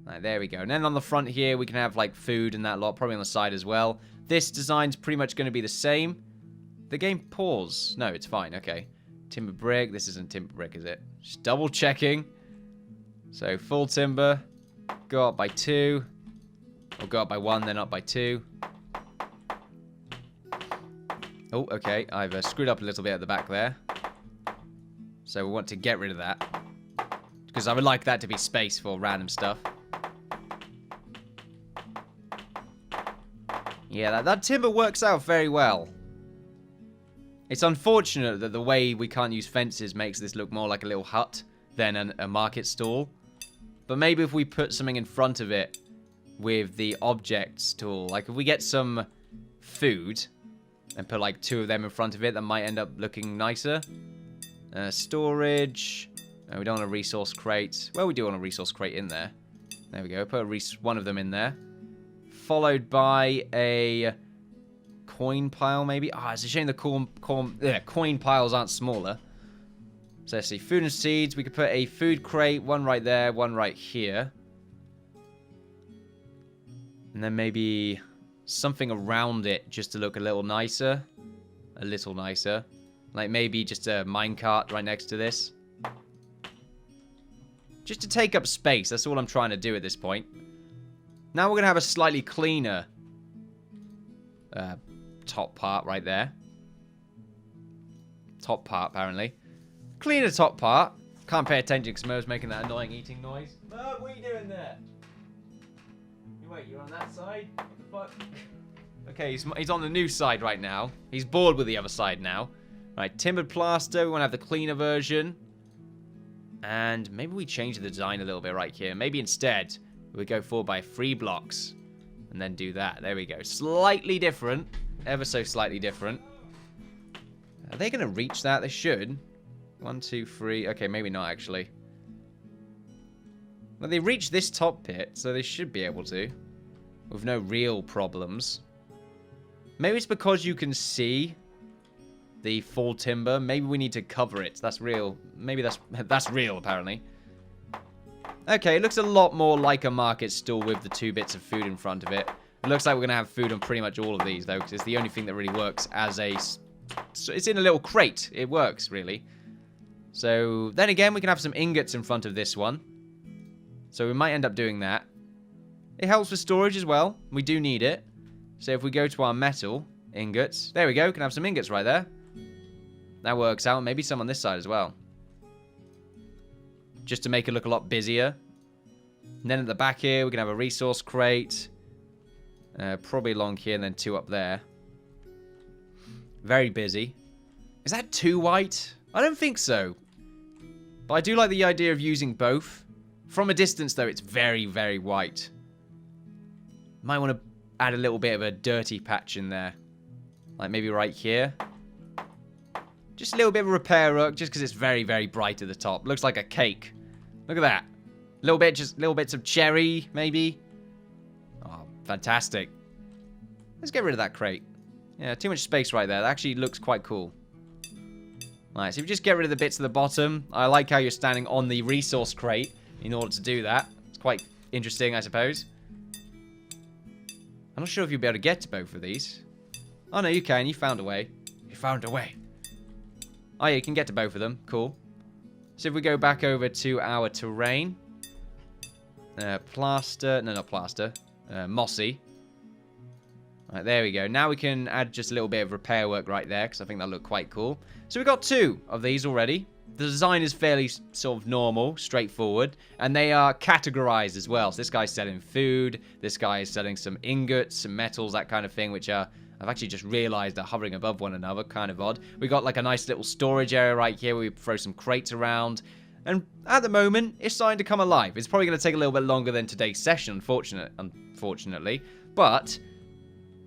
Right, there we go. And then on the front here, we can have, like, food and that lot. Probably on the side as well. This design's pretty much going to be the same. The game paused. No, it's fine. Okay. Timber brick. This isn't timber brick, is it? Just double checking. So, full timber. Go up by 2. Or go up by 1, then up by 2. Oh, okay. I've screwed up a little bit at the back there. So we want to get rid of that. Because I would like that to be space for random stuff. Yeah, that timber works out very well. It's unfortunate that the way we can't use fences makes this look more like a little hut than a market stall. But maybe if we put something in front of it with the objects tool, like if we get some food and put like 2 of them in front of it, that might end up looking nicer. Storage. We don't want a resource crate. Well, we do want a resource crate in there. There we go. Put one of them in there. Followed by a coin pile, maybe. Ah, it's a shame the coin piles aren't smaller. So let's see. Food and seeds. We could put a food crate. One right there. One right here. And then maybe something around it just to look a little nicer. A little nicer. Like maybe just a minecart right next to this. Just to take up space. That's all I'm trying to do at this point. Now we're going to have a slightly cleaner top part right there. Top part, apparently. Cleaner top part. Can't pay attention because Mo's making that annoying eating noise. Mo, what are you doing there? Wait, you're on that side? What the fuck? Okay, he's on the new side right now. He's bored with the other side now. Right, timbered plaster. We want to have the cleaner version. And maybe we change the design a little bit right here. Maybe instead, we go forward by 3 blocks. And then do that. There we go. Slightly different. Ever so slightly different. Are they going to reach that? They should. 1, 2, 3. Okay, maybe not, actually. Well, they reached this top pit, so they should be able to. With no real problems. Maybe it's because you can see the full timber. Maybe we need to cover it. That's real. Maybe that's real, apparently. Okay, it looks a lot more like a market stall with the 2 bits of food in front of it. It looks like we're going to have food on pretty much all of these, though, because it's the only thing that really works as a... So it's in a little crate. It works, really. So, then again, we can have some ingots in front of this one. So we might end up doing that. It helps with storage as well. We do need it. So if we go to our metal ingots... There we go. We can have some ingots right there. That works out. Maybe some on this side as well. Just to make it look a lot busier. And then at the back here, we can have a resource crate. Probably along here and then 2 up there. Very busy. Is that too white? I don't think so. But I do like the idea of using both. From a distance, though, it's very, very white. Might want to add a little bit of a dirty patch in there. Like maybe right here. Just a little bit of repair work, just because it's very, very bright at the top. Looks like a cake. Look at that. Just little bits of cherry, maybe. Oh, fantastic. Let's get rid of that crate. Yeah, too much space right there. That actually looks quite cool. Alright, so if you just get rid of the bits at the bottom. I like how you're standing on the resource crate in order to do that. It's quite interesting, I suppose. I'm not sure if you'll be able to get to both of these. Oh, no, you can. You found a way. You found a way. Oh, yeah, you can get to both of them. Cool. So if we go back over to our terrain. Plaster. No, not plaster. Mossy. Right, there we go. Now we can add just a little bit of repair work right there, because I think that'll look quite cool. So we've got 2 of these already. The design is fairly sort of normal, straightforward, and they are categorized as well. So this guy's selling food, this guy is selling some ingots, some metals, that kind of thing, which are, I've actually just realized are hovering above one another, kind of odd. We got like a nice little storage area right here where we throw some crates around, and at the moment, it's starting to come alive. It's probably going to take a little bit longer than today's session, unfortunately, but...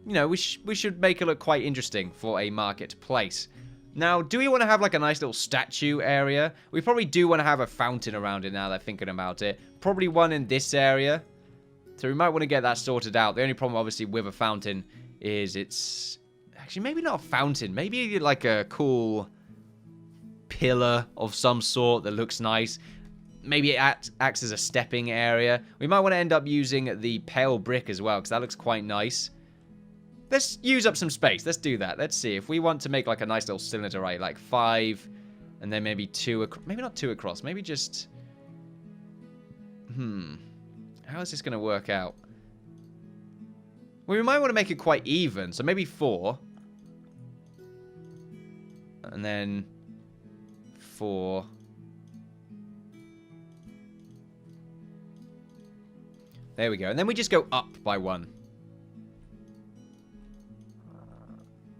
You know, we should make it look quite interesting for a marketplace. Now, do we want to have like a nice little statue area? We probably do want to have a fountain around it now that I'm thinking about it. Probably one in this area. So we might want to get that sorted out. The only problem, obviously, with a fountain is it's... Actually, maybe not a fountain. Maybe like a cool pillar of some sort that looks nice. maybe it acts as a stepping area. We might want to end up using the pale brick as well, because that looks quite nice. Let's use up some space. Let's do that. Let's see. If we want to make like a nice little cylinder, right? Like 5, and then maybe 2 across. Maybe not 2 across. Maybe just... How is this going to work out? Well, we might want to make it quite even. So maybe 4. And then 4. There we go. And then we just go up by 1.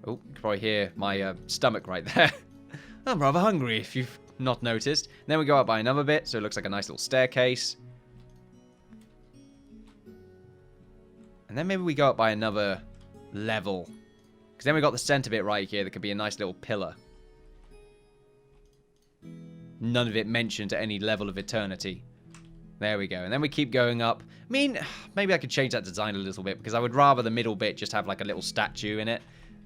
Oh, you can probably hear my stomach right there. I'm rather hungry, if you've not noticed. And then we go up by another bit, so it looks like a nice little staircase. And then maybe we go up by another level. Because then we got the center bit right here that could be a nice little pillar. None of it mentioned at any level of eternity. There we go. And then we keep going up. I mean, maybe I could change that design a little bit, because I would rather the middle bit just have like a little statue in it.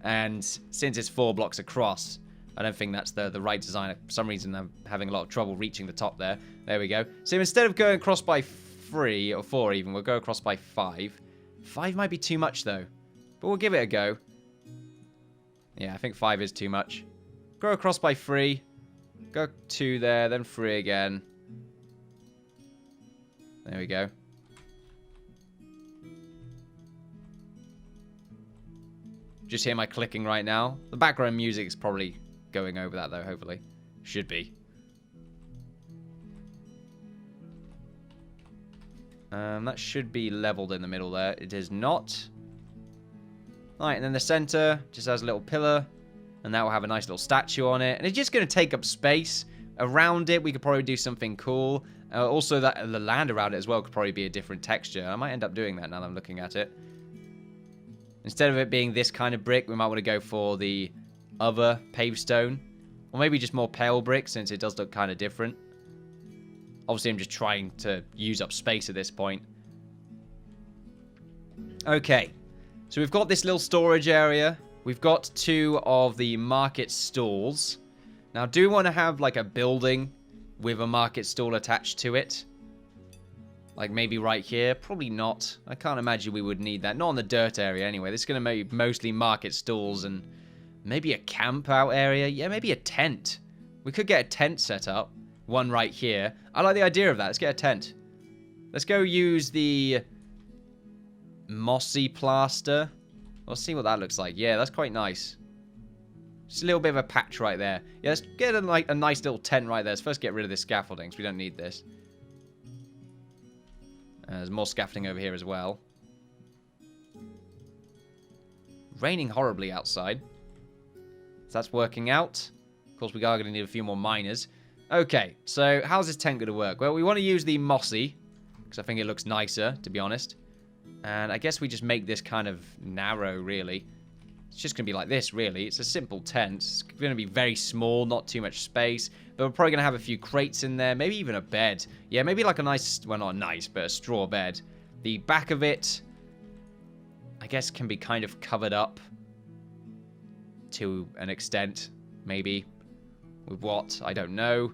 And since it's 4 blocks across, I don't think that's the right design. For some reason, I'm having a lot of trouble reaching the top there. There we go. So instead of going across by 3, or 4 even, we'll go across by 5. 5 might be too much, though. But we'll give it a go. Yeah, I think 5 is too much. Go across by 3. Go 2 there, then 3 again. There we go. Just hear my clicking right now. The background music is probably going over that, though, hopefully. Should be. That should be leveled in the middle there. It is not. Alright, and then the center just has a little pillar. And that will have a nice little statue on it. And it's just going to take up space. Around it, we could probably do something cool. Also, the land around it as well could probably be a different texture. I might end up doing that now that I'm looking at it. Instead of it being this kind of brick, we might want to go for the other paved stone. Or maybe just more pale brick, since it does look kind of different. Obviously, I'm just trying to use up space at this point. Okay. So we've got this little storage area. We've got 2 of the market stalls. Now, do we want to have like a building with a market stall attached to it? Like maybe right here? Probably not. I can't imagine we would need that. Not on the dirt area anyway. This is going to be mostly market stalls and maybe a camp out area. Yeah, maybe a tent. We could get a tent set up. One right here. I like the idea of that. Let's get a tent. Let's go use the mossy plaster. Let's see what that looks like. Yeah, that's quite nice. Just a little bit of a patch right there. Yeah, let's get a nice little tent right there. Let's first get rid of this scaffolding, because we don't need this. There's more scaffolding over here as well. Raining horribly outside. So that's working out. Of course, we are going to need a few more miners. Okay, so how's this tent going to work? Well, we want to use the mossy, because I think it looks nicer, to be honest. And I guess we just make this kind of narrow, really. It's just going to be like this, really. It's a simple tent. It's going to be very small, not too much space. But we're probably going to have a few crates in there. Maybe even a bed. Yeah, maybe like a nice, well, not nice, but a straw bed. The back of it, I guess, can be kind of covered up to an extent, maybe. With what? I don't know.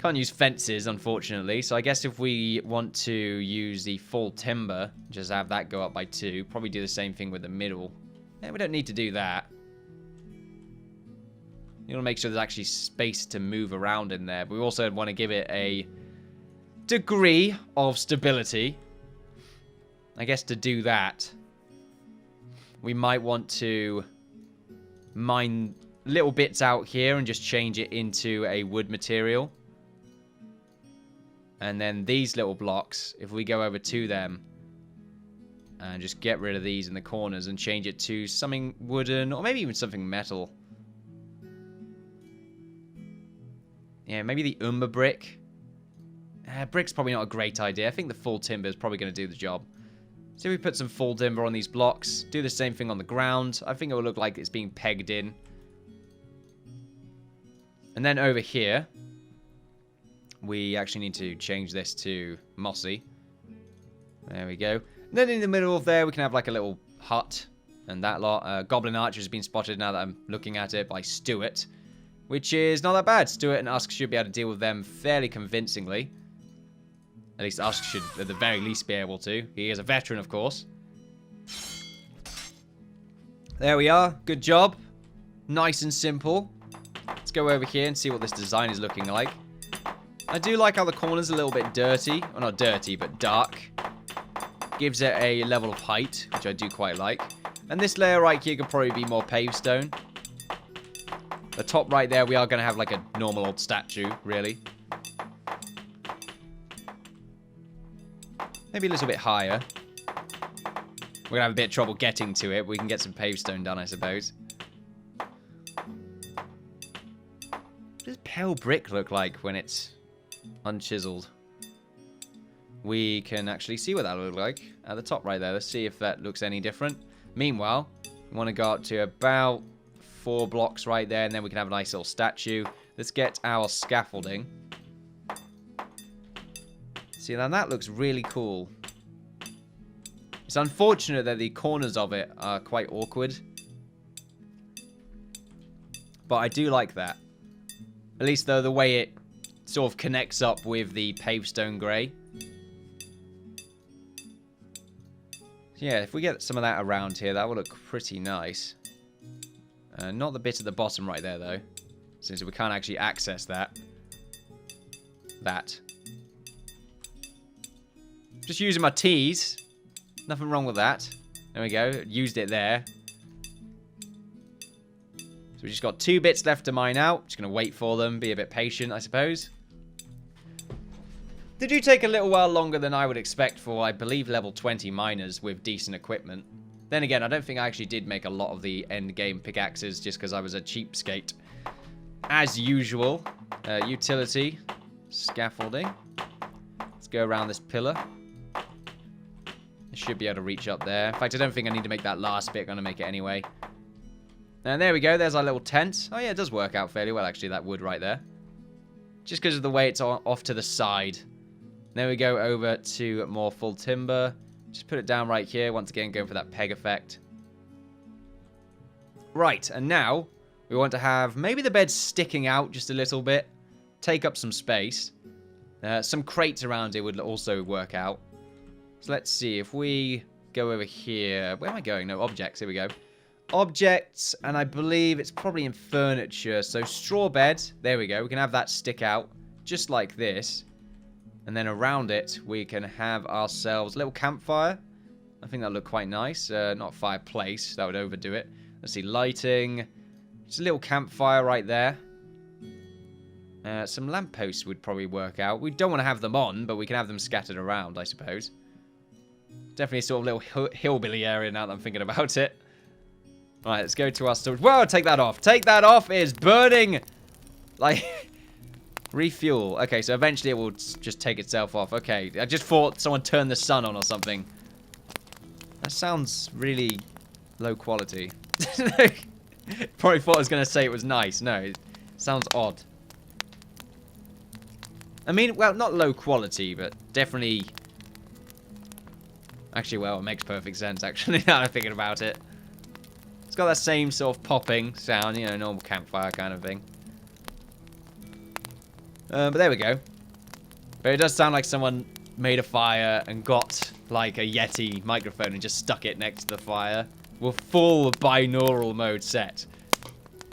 Can't use fences, unfortunately. So I guess if we want to use the full timber, just have that go up by 2. Probably do the same thing with the middle. Yeah, we don't need to do that. You want to make sure there's actually space to move around in there. But we also want to give it a degree of stability. I guess to do that, we might want to mine little bits out here and just change it into a wood material. And then these little blocks, if we go over to them and just get rid of these in the corners and change it to something wooden or maybe even something metal. Yeah, maybe the umber brick. Brick's probably not a great idea. I think the full timber is probably going to do the job. So we put some full timber on these blocks. Do the same thing on the ground. I think it will look like it's being pegged in. And then over here, we actually need to change this to mossy. There we go. And then in the middle of there, we can have like a little hut and that lot. Goblin Archer has been spotted now that I'm looking at it by Stuart. which is not that bad. Stuart and Usk should be able to deal with them fairly convincingly. At least Usk should, at the very least, be able to. He is a veteran, of course. There we are. Good job. Nice and simple. Let's go over here and see what this design is looking like. I do like how the corner's a little bit dirty. Well, not dirty, but dark. Gives it a level of height, which I do quite like. And this layer right here could probably be more paved stone. The top right there, we are going to have like a normal old statue, really. Maybe a little bit higher. We're going to have a bit of trouble getting to it. But we can get some paved stone done, I suppose. What does pale brick look like when it's unchiseled? We can actually see what that looks like at the top right there. Let's see if that looks any different. Meanwhile, we want to go up to about 4 blocks right there, and then we can have a nice little statue. Let's get our scaffolding. See, now that looks really cool. It's unfortunate that the corners of it are quite awkward. But I do like that. At least, though, the way it sort of connects up with the paved stone grey. Yeah, if we get some of that around here, that will look pretty nice. Not the bit at the bottom right there, though. Since we can't actually access that. Just using my T's. Nothing wrong with that. There we go. Used it there. So we just got 2 bits left to mine out. Just going to wait for them. Be a bit patient, I suppose. They do take a little while longer than I would expect for, I believe, level 20 miners with decent equipment. Then again, I don't think I actually did make a lot of the end game pickaxes just because I was a cheapskate. As usual. Utility. Scaffolding. Let's go around this pillar. I should be able to reach up there. In fact, I don't think I need to make that last bit. I'm going to make it anyway. And there we go. There's our little tent. Oh, yeah, it does work out fairly well, actually, that wood right there. Just because of the way it's off to the side. There we go over to more full timber. Just put it down right here. Once again, going for that peg effect. Right, and now we want to have maybe the bed sticking out just a little bit. Take up some space. Some crates around it would also work out. So let's see. If we go over here. Where am I going? No, objects. Here we go. Objects, and I believe it's probably in furniture. So straw bed. There we go. We can have that stick out just like this. And then around it, we can have ourselves a little campfire. I think that'll look quite nice. Not fireplace. That would overdo it. Let's see. Lighting. Just a little campfire right there. Some lampposts would probably work out. We don't want to have them on, but we can have them scattered around, I suppose. Definitely a sort of little hillbilly area now that I'm thinking about it. Alright, let's go to our storage. Whoa, take that off. Take that off. It is burning. Like... Refuel. Okay, so eventually it will just take itself off. Okay, I just thought someone turned the sun on or something. That sounds really low quality. Probably thought I was going to say it was nice. No, it sounds odd. I mean, well, not low quality, but definitely... Actually, well, it makes perfect sense, actually, now I'm thinking about it. It's got that same sort of popping sound, you know, normal campfire kind of thing. But there we go. But it does sound like someone made a fire and got, like, a Yeti microphone and just stuck it next to the fire. With full binaural mode set.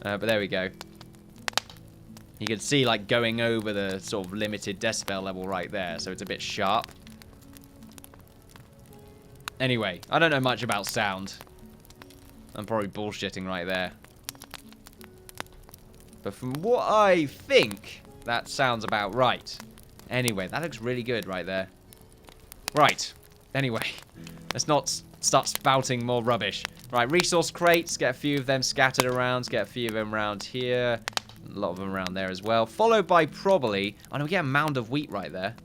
But there we go. You can see, like, going over the sort of limited decibel level right there. So it's a bit sharp. Anyway, I don't know much about sound. I'm probably bullshitting right there. But from what I think... that sounds about right. Anyway, that looks really good right there. Right. Anyway, let's not start spouting more rubbish. Right, resource crates. Get a few of them scattered around. Get a few of them around here. A lot of them around there as well. Followed by probably... oh, no, we get a mound of wheat right there.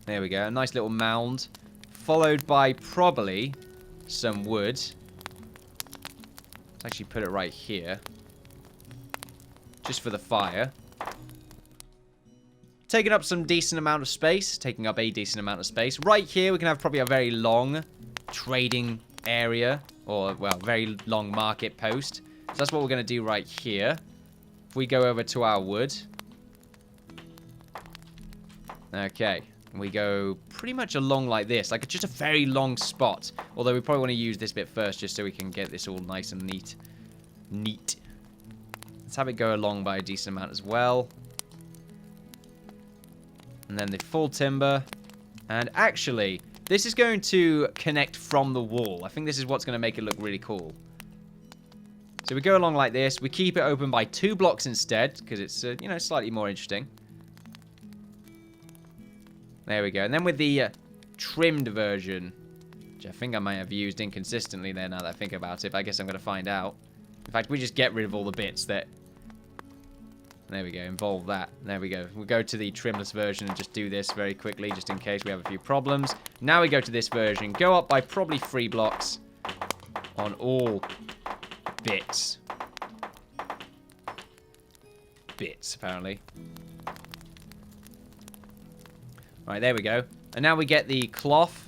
There we go. A nice little mound. Followed by probably some wood. Let's actually put it right here. Just for the fire. Taking up some decent amount of space. Taking up a decent amount of space. Right here, we can have probably a very long trading area. Or, well, very long market post. So that's what we're going to do right here. If we go over to our wood. Okay. We go pretty much along like this. Like just a very long spot. Although we probably want to use this bit first just so we can get this all nice and neat. Let's have it go along by a decent amount as well. And then the full timber. And actually, this is going to connect from the wall. I think this is what's going to make it look really cool. So we go along like this. We keep it open by 2 blocks instead, because it's, you know, slightly more interesting. There we go. And then with the trimmed version, which I think I might have used inconsistently there now that I think about it, but I guess I'm going to find out. In fact, we just get rid of all the bits that... There we go. Involve that. There we go. We'll go to the trimless version and just do this very quickly, just in case we have a few problems. Now we go to this version. Go up by probably 3 blocks on all... bits, apparently. Right, there we go. And now we get the cloth.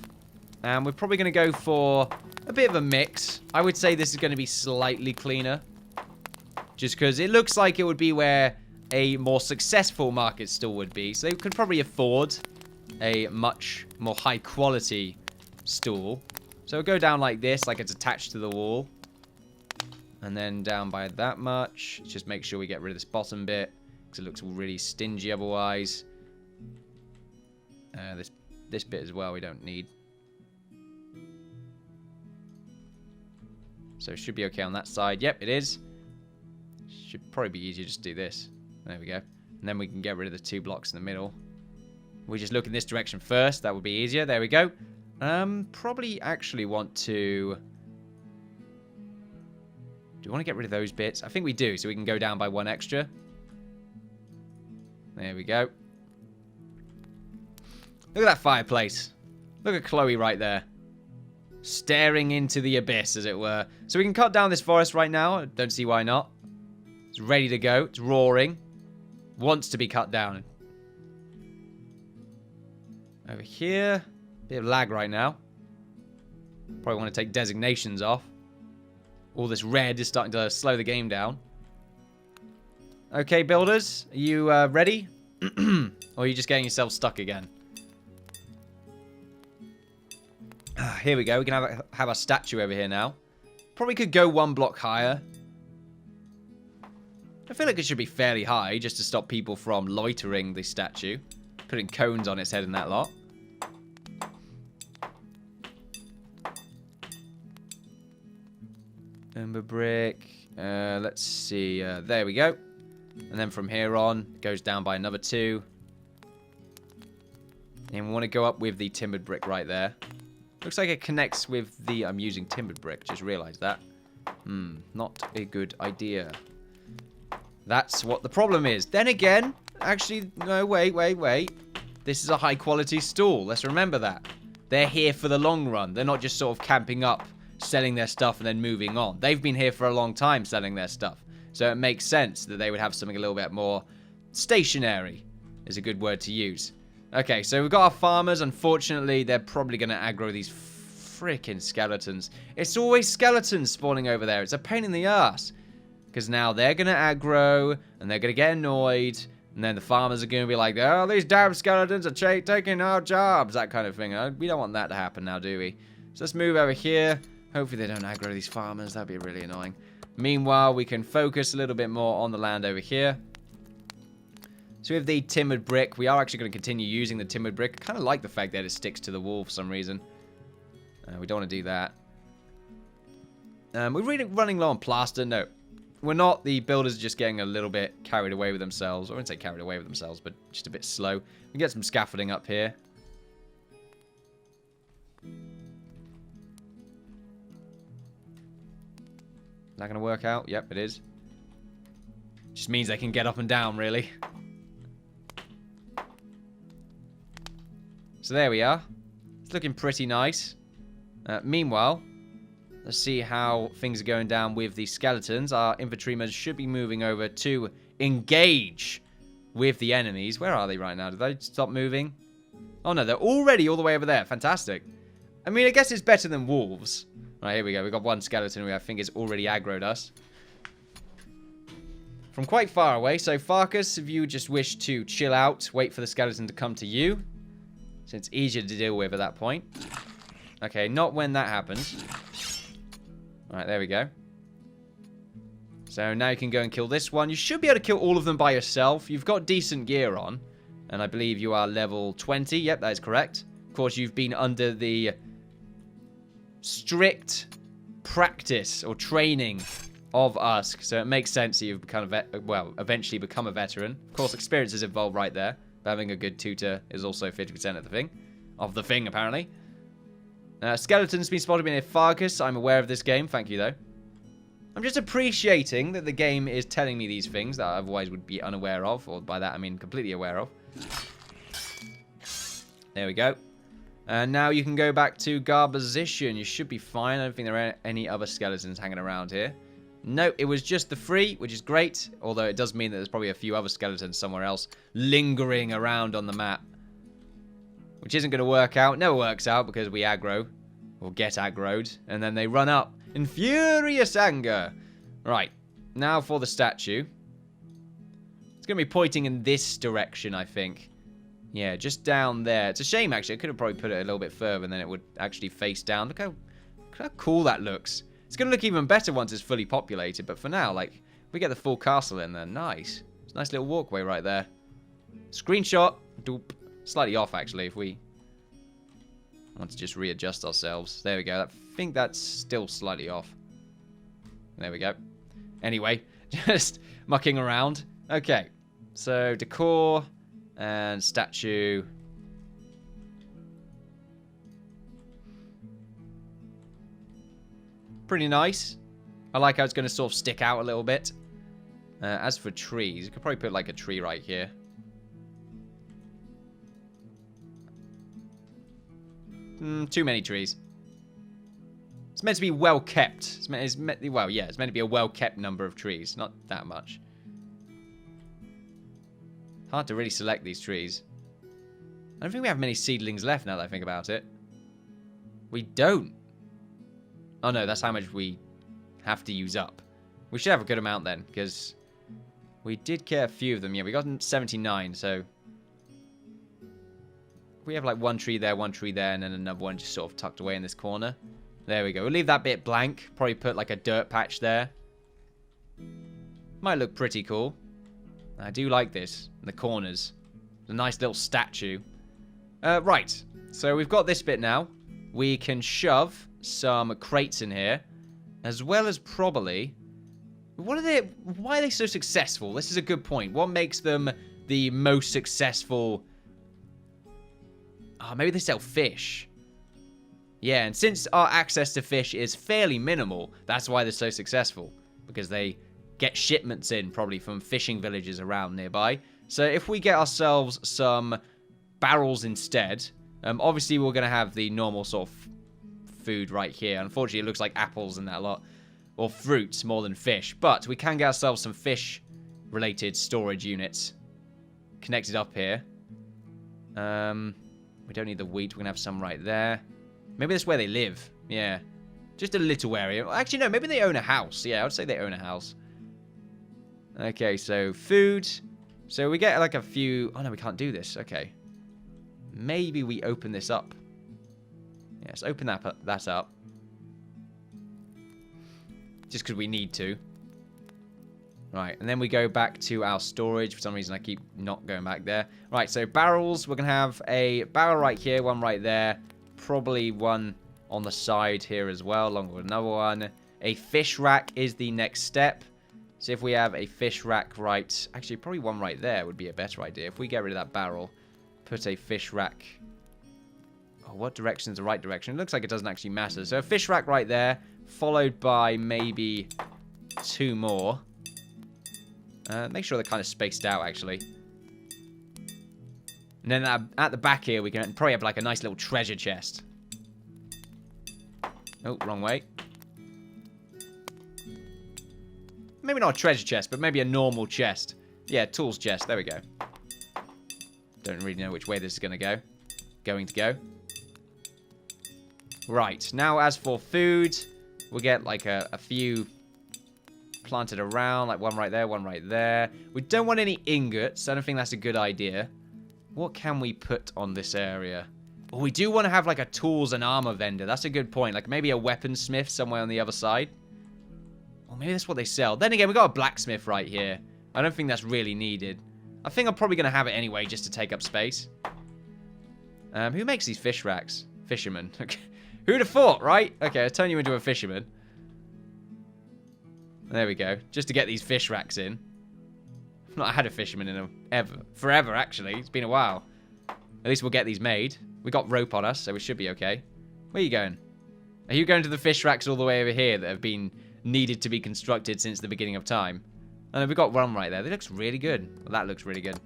And we're probably going to go for a bit of a mix. I would say this is going to be slightly cleaner. Just because it looks like it would be where a more successful market stall would be. So they could probably afford a much more high quality stall. So we'll go down like this, like it's attached to the wall. And then down by that much. Just make sure we get rid of this bottom bit, because it looks really stingy otherwise. This bit as well we don't need. So it should be okay on that side. Yep, it is. Should probably be easier just to do this. There we go. And then we can get rid of the 2 blocks in the middle. We just look in this direction first. That would be easier. There we go. Probably actually want to... Do we want to get rid of those bits? I think we do, so we can go down by 1 extra. There we go. Look at that fireplace. Look at Chloe right there. Staring into the abyss, as it were. So we can cut down this forest right now. I don't see why not. It's ready to go. It's roaring. Wants to be cut down. Over here. Bit of lag right now. Probably want to take designations off. All this red is starting to slow the game down. Okay, builders. Are you ready? Or are you just getting yourself stuck again? Here we go. We can have a statue over here now. Probably could go 1 block higher. I feel like it should be fairly high just to stop people from loitering the statue. Putting cones on its head and that lot. Ember brick. Let's see. There we go. And then from here on, it goes down by another 2. And we want to go up with the timbered brick right there. Looks like it connects with the... I'm using timbered brick. Just realized that. Not a good idea. That's what the problem is. Then again, actually, no, wait. This is a high quality stall. Let's remember that. They're here for the long run. They're not just sort of camping up, selling their stuff and then moving on. They've been here for a long time selling their stuff. So it makes sense that they would have something a little bit more stationary, is a good word to use. Okay, so we've got our farmers. Unfortunately, they're probably going to aggro these freaking skeletons. It's always skeletons spawning over there. It's a pain in the ass. Because now they're going to aggro, and they're going to get annoyed, and then the farmers are going to be like, oh, these damn skeletons are taking our jobs, that kind of thing. We don't want that to happen now, do we? So let's move over here. Hopefully they don't aggro these farmers. That'd be really annoying. Meanwhile, we can focus a little bit more on the land over here. So we have the timbered brick. We are actually going to continue using the timbered brick. I kind of like the fact that it sticks to the wall for some reason. We don't want to do that. We're really running low on plaster. No, we're not. The builders are just getting a little bit carried away with themselves. I wouldn't say carried away with themselves, but just a bit slow. We can get some scaffolding up here. Is that going to work out? Yep, it is. Just means they can get up and down, really. So there we are. It's looking pretty nice. Meanwhile, let's see how things are going down with the skeletons. Our infantrymen should be moving over to engage with the enemies. Where are they right now? Did they stop moving? Oh no, they're already all the way over there. Fantastic. I mean, I guess it's better than wolves. Right, here we go. We've got one skeleton who I think has already aggroed us. from quite far away. So, Farkas, if you just wish to chill out, wait for the skeleton to come to you. So it's easier to deal with at that point. Okay, not when that happens. Alright, there we go. So now you can go and kill this one. You should be able to kill all of them by yourself. You've got decent gear on. And I believe you are level 20. Yep, that is correct. Of course, you've been under the strict practice or training of Usk. So it makes sense that you've become eventually become a veteran. Of course, experience is involved right there. But having a good tutor is also 50% of the thing. Of the thing, apparently. Skeleton's been spotted near Farkas. I'm aware of this game. Thank you, though. I'm just appreciating that the game is telling me these things that I otherwise would be unaware of. Or by that, I mean completely aware of. There we go. And now you can go back to guard position. You should be fine. I don't think there are any other skeletons hanging around here. No, it was just the 3, which is great. Although it does mean that there's probably a few other skeletons somewhere else lingering around on the map. Which isn't going to work out. Never works out because we aggro. Or get aggroed. And then they run up in furious anger. Right. Now for the statue. It's going to be pointing in this direction, I think. Yeah, just down there. It's a shame, actually. I could have probably put it a little bit further and then it would actually face down. Look how cool that looks. It's going to look even better once it's fully populated. But for now, like, if we get the full castle in there, nice. It's a nice little walkway right there. Screenshot. Doop. Slightly off, actually, if we want to just readjust ourselves. There we go. I think that's still slightly off. There we go. Anyway, just mucking around. Okay. So, decor and statue. Pretty nice. I like how it's going to sort of stick out a little bit. As for trees, you could probably put like a tree right here. Too many trees. It's meant to be well kept. It's meant to be a well kept number of trees. Not that much. Hard to really select these trees. I don't think we have many seedlings left now that I think about it. We don't. Oh no, that's how much we have to use up. We should have a good amount then, because we did get a few of them. Yeah, we got 79, so we have like one tree there, and then another one just sort of tucked away in this corner. There we go. We'll leave that bit blank. Probably put like a dirt patch there. Might look pretty cool. I do like this. In the corners. A nice little statue. Right. So we've got this bit now. We can shove some crates in here. As well as probably... Why are they so successful? This is a good point. What makes them the most successful... Oh, maybe they sell fish. Yeah, and since our access to fish is fairly minimal, that's why they're so successful. Because they get shipments in, probably from fishing villages around nearby. So if we get ourselves some barrels instead, obviously we're going to have the normal sort of food right here. Unfortunately, it looks like apples and that lot. Or fruits more than fish. But we can get ourselves some fish-related storage units connected up here. We don't need the wheat. We're going to have some right there. Maybe that's where they live. Yeah. Just a little area. Actually, no. Maybe they own a house. Yeah, I would say they own a house. Okay, so food. So we get like a few... Oh, no, we can't do this. Okay. Maybe we open this up. Yes, open that up. Just because we need to. Right, and then we go back to our storage. For some reason, I keep not going back there. Right, so barrels. We're going to have a barrel right here, one right there. Probably one on the side here as well, along with another one. A fish rack is the next step. So if we have a fish rack right... Actually, probably one right there would be a better idea. If we get rid of that barrel, put a fish rack... Oh, what direction is the right direction? It looks like it doesn't actually matter. So a fish rack right there, followed by maybe 2 more. Make sure they're kind of spaced out, actually. And then at the back here, we can probably have like a nice little treasure chest. Oh, wrong way. Maybe not a treasure chest, but maybe a normal chest. Yeah, tools chest. There we go. Don't really know which way this is going to go. Going to go. Right. Now, as for food, we'll get like a few planted around, like one right there, one right there. We don't want any ingots. I don't think that's a good idea. What can we put on this area? Well, we do want to have like a tools and armor vendor. That's a good point. Like maybe a weaponsmith somewhere on the other side. Or maybe that's what they sell. Then again, we got a blacksmith right here. I don't think that's really needed. I think I'm probably going to have it anyway just to take up space. Who makes these fish racks? Fishermen. Who'd have thought, right? Okay, I'll turn you into a fisherman. There we go. Just to get these fish racks in. I've not had a fisherman in forever, actually. It's been a while. At least we'll get these made. We got rope on us, so we should be okay. Where are you going? Are you going to the fish racks all the way over here that have been needed to be constructed since the beginning of time? And we've got one right there. That looks really good. Well, that looks really good.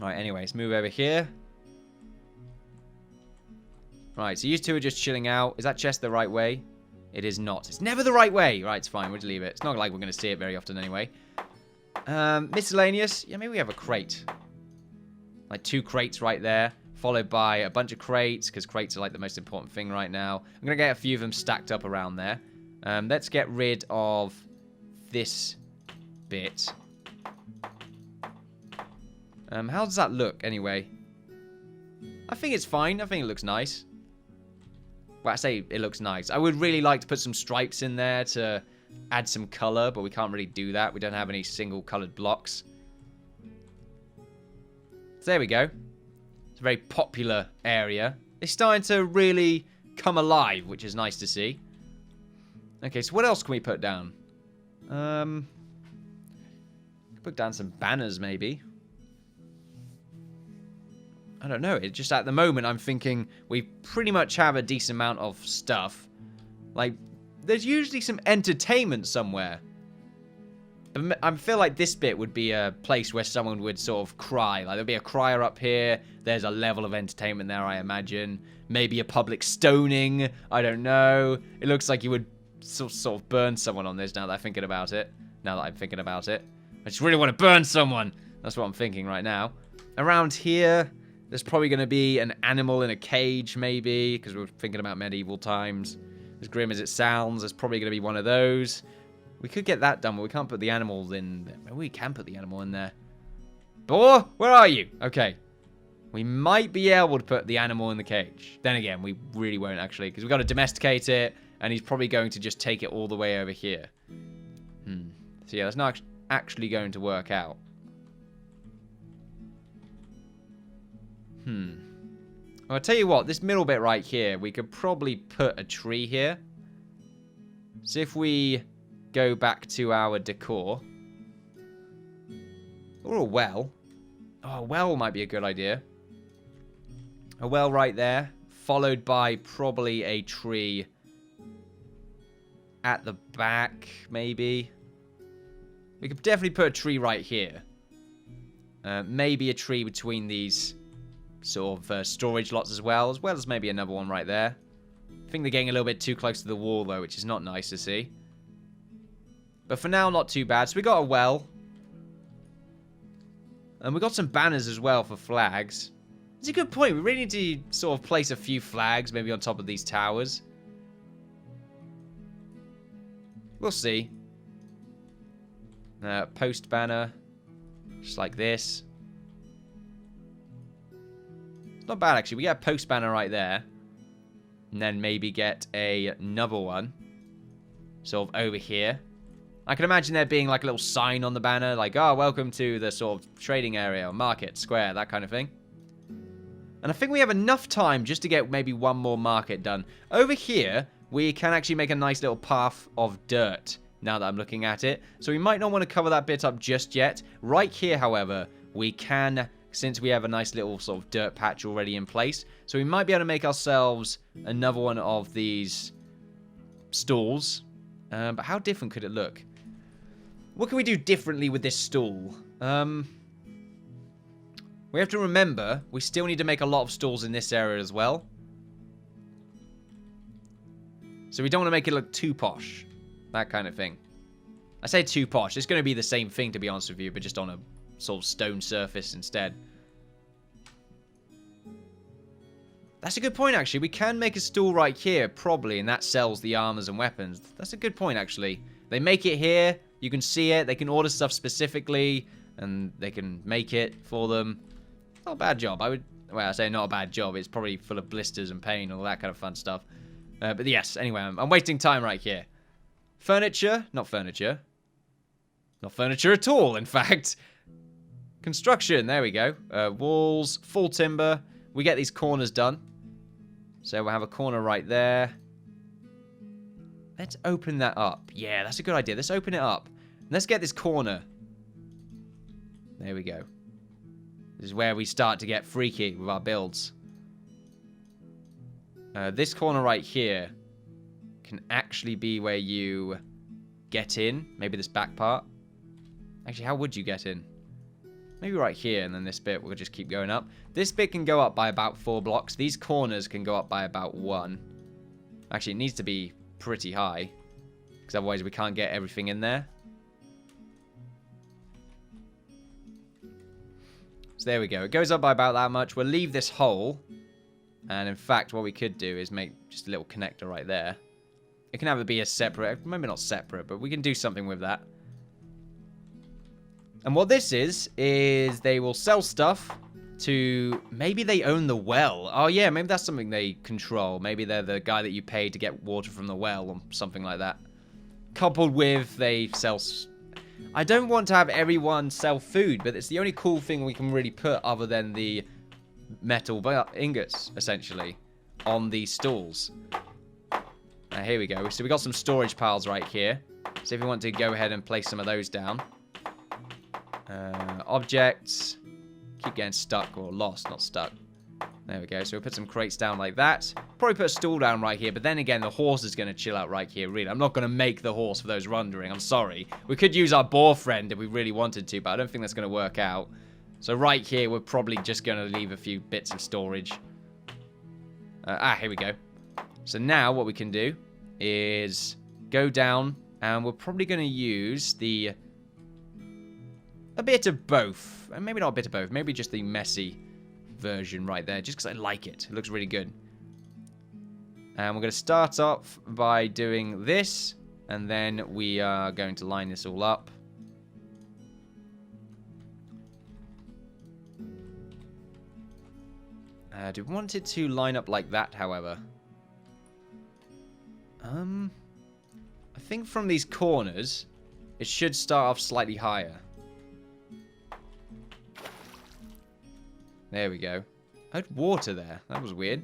Alright, anyway, let's move over here. Right, so you two are just chilling out. Is that chest the right way? It is not. It's never the right way. Right, it's fine. We'll just leave it. It's not like we're going to see it very often anyway. Miscellaneous. Yeah, maybe we have a crate. Like 2 crates right there. Followed by a bunch of crates, because crates are like the most important thing right now. I'm going to get a few of them stacked up around there. Let's get rid of this bit. How does that look, anyway? I think it's fine. I think it looks nice. Well, I say it looks nice. I would really like to put some stripes in there to add some color, but we can't really do that. We don't have any single colored blocks. So there we go. It's a very popular area. It's starting to really come alive, which is nice to see. Okay, so what else can we put down? Put down some banners, maybe. I don't know. It just at the moment, I'm thinking we pretty much have a decent amount of stuff. Like, there's usually some entertainment somewhere. I feel like this bit would be a place where someone would sort of cry. Like, there'd be a crier up here. There's a level of entertainment there, I imagine. Maybe a public stoning. I don't know. It looks like you would sort of burn someone on this now that I'm thinking about it. I just really want to burn someone. That's what I'm thinking right now. Around here, there's probably going to be an animal in a cage, maybe, because we're thinking about medieval times. As grim as it sounds, there's probably going to be one of those. We could get that done, but we can't put the animals in there. Maybe we can put the animal in there. Boar, where are you? Okay. We might be able to put the animal in the cage. Then again, we really won't, actually, because we've got to domesticate it, and he's probably going to just take it all the way over here. So yeah, that's not actually going to work out. I'll tell you what, this middle bit right here, we could probably put a tree here. So if we go back to our decor. Or a well. Oh, a well might be a good idea. A well right there, followed by probably a tree at the back, maybe. We could definitely put a tree right here. Maybe a tree between these sort of storage lots as well as maybe another one right there. I think they're getting a little bit too close to the wall, though, which is not nice to see. But for now, not too bad. So we got a well. And we got some banners as well for flags. It's a good point. We really need to sort of place a few flags, maybe on top of these towers. We'll see. Post banner. Just like this. It's not bad, actually. We get a post banner right there. And then maybe get another one. Sort of over here. I can imagine there being like a little sign on the banner. Like, oh, welcome to the sort of trading area or market, square, that kind of thing. And I think we have enough time just to get maybe one more market done. Over here, we can actually make a nice little path of dirt. Now that I'm looking at it. So we might not want to cover that bit up just yet. Right here, however, we can, since we have a nice little sort of dirt patch already in place. So we might be able to make ourselves another one of these stalls. But how different could it look? What can we do differently with this stall? We have to remember, we still need to make a lot of stalls in this area as well. So we don't want to make it look too posh. That kind of thing. I say too posh. It's going to be the same thing, to be honest with you, but just on a sort of stone surface instead. That's a good point, actually. We can make a stall right here, probably, and that sells the armors and weapons. That's a good point, actually. They make it here. You can see it. They can order stuff specifically, and they can make it for them. Not a bad job. Well, I say not a bad job. It's probably full of blisters and pain, all that kind of fun stuff. But yes, anyway, I'm wasting time right here. Furniture. Not furniture. Not furniture at all, in fact. Construction. There we go. Walls. Full timber. We get these corners done. So we'll have a corner right there. Let's open that up. Yeah, that's a good idea. Let's open it up. Let's get this corner. There we go. This is where we start to get freaky with our builds. This corner right here can actually be where you get in. Maybe this back part. Actually, how would you get in? Maybe right here, and then this bit will just keep going up. This bit can go up by about 4 blocks. These corners can go up by about 1. Actually, it needs to be pretty high, because otherwise we can't get everything in there. So there we go. It goes up by about that much. We'll leave this hole. And in fact, what we could do is make just a little connector right there. It can have it be a separate, maybe not separate, but we can do something with that. And what this is they will sell stuff to, maybe they own the well. Oh yeah, maybe that's something they control. Maybe they're the guy that you pay to get water from the well or something like that. Coupled with they sell... I don't want to have everyone sell food, but it's the only cool thing we can really put other than the metal ingots, essentially, on these stalls. Here we go. So we got some storage piles right here. So if you want to go ahead and place some of those down. Objects. Keep getting stuck or lost, not stuck. There we go. So we'll put some crates down like that. Probably put a stool down right here, but then again, the horse is going to chill out right here, really. I'm not going to make the horse for those wondering. I'm sorry. We could use our boar friend if we really wanted to, but I don't think that's going to work out. So right here, we're probably just going to leave a few bits of storage. Here we go. So now what we can do is go down, and we're probably going to use a bit of both. And maybe not a bit of both. Maybe just the messy version right there, just because I like it. It looks really good. And we're going to start off by doing this, and then we are going to line this all up. Do we want it to line up like that, however? I think from these corners, it should start off slightly higher. There we go. I had water there. That was weird.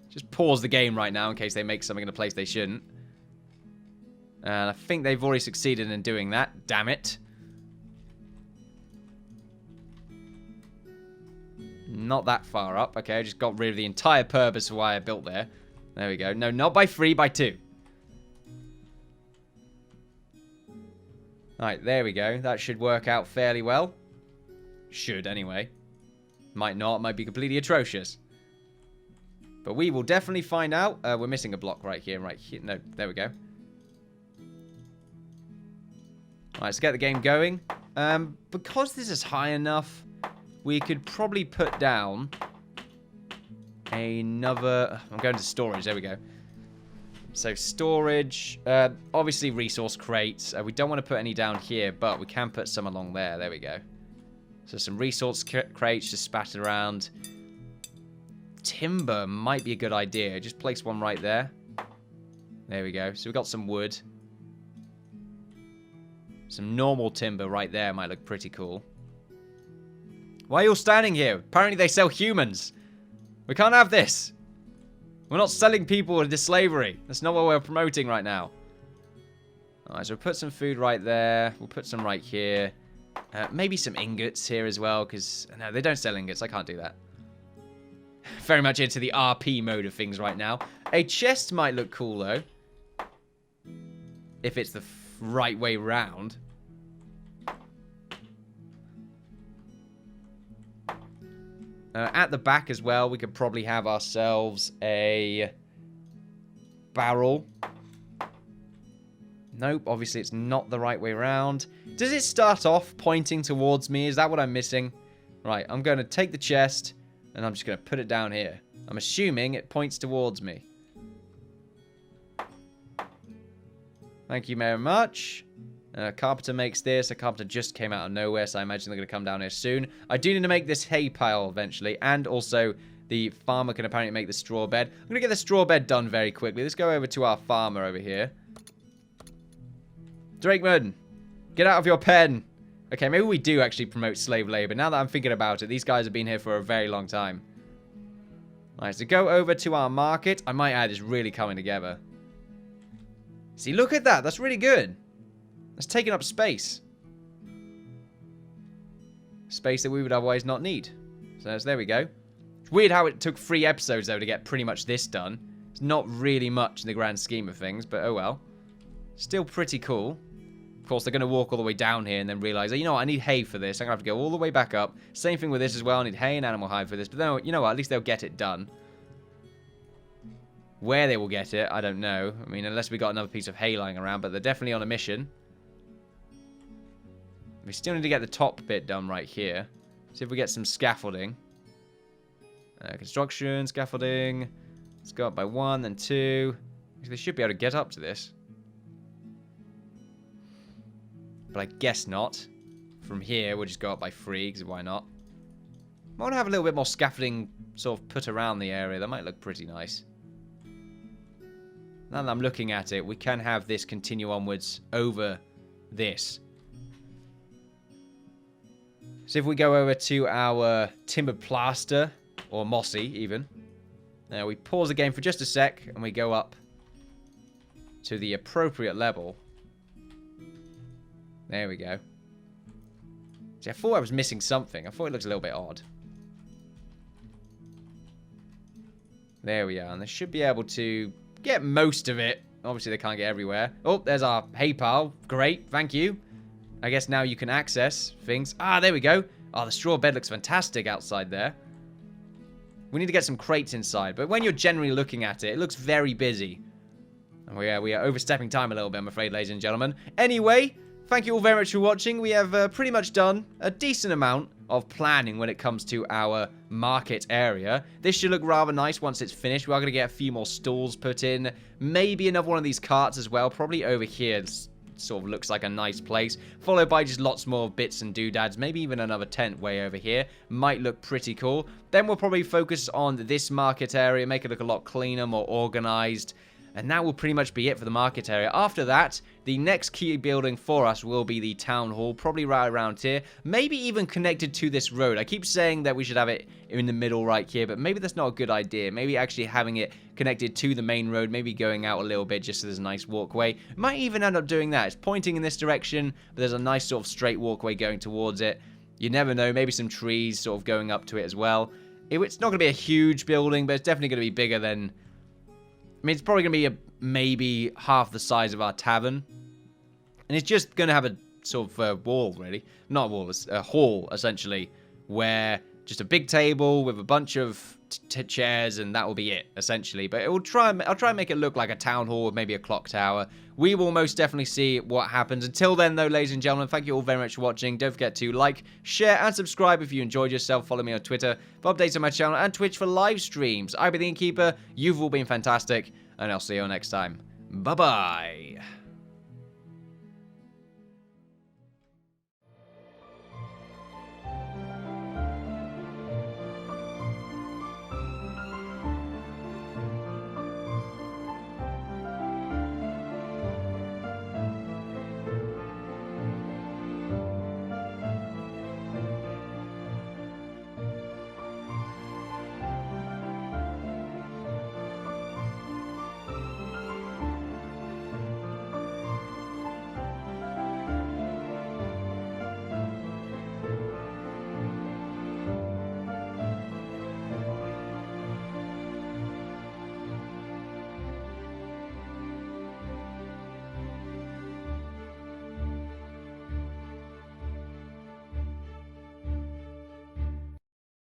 Just pause the game right now in case they make something in a place they shouldn't. And I think they've already succeeded in doing that. Damn it. Not that far up. Okay, I just got rid of the entire purpose of why I built there. There we go. No, not by 3, by 2. Alright, there we go. That should work out fairly well. Should, anyway. Might not. Might be completely atrocious. But we will definitely find out. We're missing a block right here. Right here. No, there we go. Alright, let's get the game going. Because this is high enough, we could probably put down another... I'm going to storage. There we go. So storage, obviously resource crates. We don't want to put any down here, but we can put some along there. There we go. So some resource crates just spattered around. Timber might be a good idea. Just place one right there. There we go. So we've got some wood. Some normal timber right there might look pretty cool. Why are you all standing here? Apparently they sell humans. We can't have this. We're not selling people into slavery. That's not what we're promoting right now. Alright, so we'll put some food right there. We'll put some right here. Maybe some ingots here as well, because... No, they don't sell ingots. I can't do that. Very much into the RP mode of things right now. A chest might look cool, though. If it's the right way round. At the back as well, we could probably have ourselves a barrel. Nope, obviously it's not the right way around. Does it start off pointing towards me? Is that what I'm missing? Right, I'm going to take the chest, and I'm just going to put it down here. I'm assuming it points towards me. Thank you very much. Carpenter makes this. A carpenter just came out of nowhere, so I imagine they're going to come down here soon. I do need to make this hay pile eventually, and also the farmer can apparently make the straw bed. I'm going to get the straw bed done very quickly. Let's go over to our farmer over here. Drakeman, get out of your pen. Okay, maybe we do actually promote slave labor. Now that I'm thinking about it, these guys have been here for a very long time. Alright, so go over to our market. I might add, it's really coming together. See, look at that. That's really good. That's taking up space. Space that we would otherwise not need. So there we go. It's weird how it took 3 episodes, though, to get pretty much this done. It's not really much in the grand scheme of things, but oh well. Still pretty cool. Of course, they're going to walk all the way down here and then realize, oh, you know what, I need hay for this. I'm going to have to go all the way back up. Same thing with this as well. I need hay and animal hide for this. But then, you know what, at least they'll get it done. Where they will get it, I don't know. I mean, unless we got another piece of hay lying around, but they're definitely on a mission. We still need to get the top bit done right here. See if we get some scaffolding. Construction, scaffolding. Let's go up by 1, then 2. They should be able to get up to this. But I guess not. From here, we'll just go up by 3, because why not? I want to have a little bit more scaffolding sort of put around the area. That might look pretty nice. Now that I'm looking at it, we can have this continue onwards over this. So if we go over to our timbered plaster, or mossy even, now we pause the game for just a sec, and we go up to the appropriate level. There we go. See, I thought I was missing something. I thought it looked a little bit odd. There we are, and they should be able to get most of it. Obviously, they can't get everywhere. Oh, there's our hay pile. Great, thank you. I guess now you can access things. Ah, there we go. Oh, the straw bed looks fantastic outside there. We need to get some crates inside, but when you're generally looking at it, it looks very busy. And we are overstepping time a little bit, I'm afraid, ladies and gentlemen. Anyway, thank you all very much for watching. We have pretty much done a decent amount of planning when it comes to our market area. This should look rather nice once it's finished. We are going to get a few more stalls put in. Maybe another one of these carts as well. Probably over here. This sort of looks like a nice place. Followed by just lots more bits and doodads. Maybe even another tent way over here. Might look pretty cool. Then we'll probably focus on this market area. Make it look a lot cleaner, more organized. And that will pretty much be it for the market area. After that, the next key building for us will be the town hall, probably right around here. Maybe even connected to this road. I keep saying that we should have it in the middle right here, but maybe that's not a good idea. Maybe actually having it connected to the main road, maybe going out a little bit just so there's a nice walkway. Might even end up doing that. It's pointing in this direction, but there's a nice sort of straight walkway going towards it. You never know, maybe some trees sort of going up to it as well. It's not going to be a huge building, but it's definitely going to be bigger than... I mean, it's probably going to be maybe half the size of our tavern. And it's just going to have a sort of wall, really. Not a wall, it's a hall, essentially. Where just a big table with a bunch of chairs, and that will be it, essentially. But I'll try and make it look like a town hall with maybe a clock tower. We will most definitely see what happens. Until then, though, ladies and gentlemen, thank you all very much for watching. Don't forget to like, share, and subscribe if you enjoyed yourself. Follow me on Twitter for updates on my channel and Twitch for live streams. I've been the Innkeeper. You've all been fantastic, and I'll see you all next time. Bye-bye.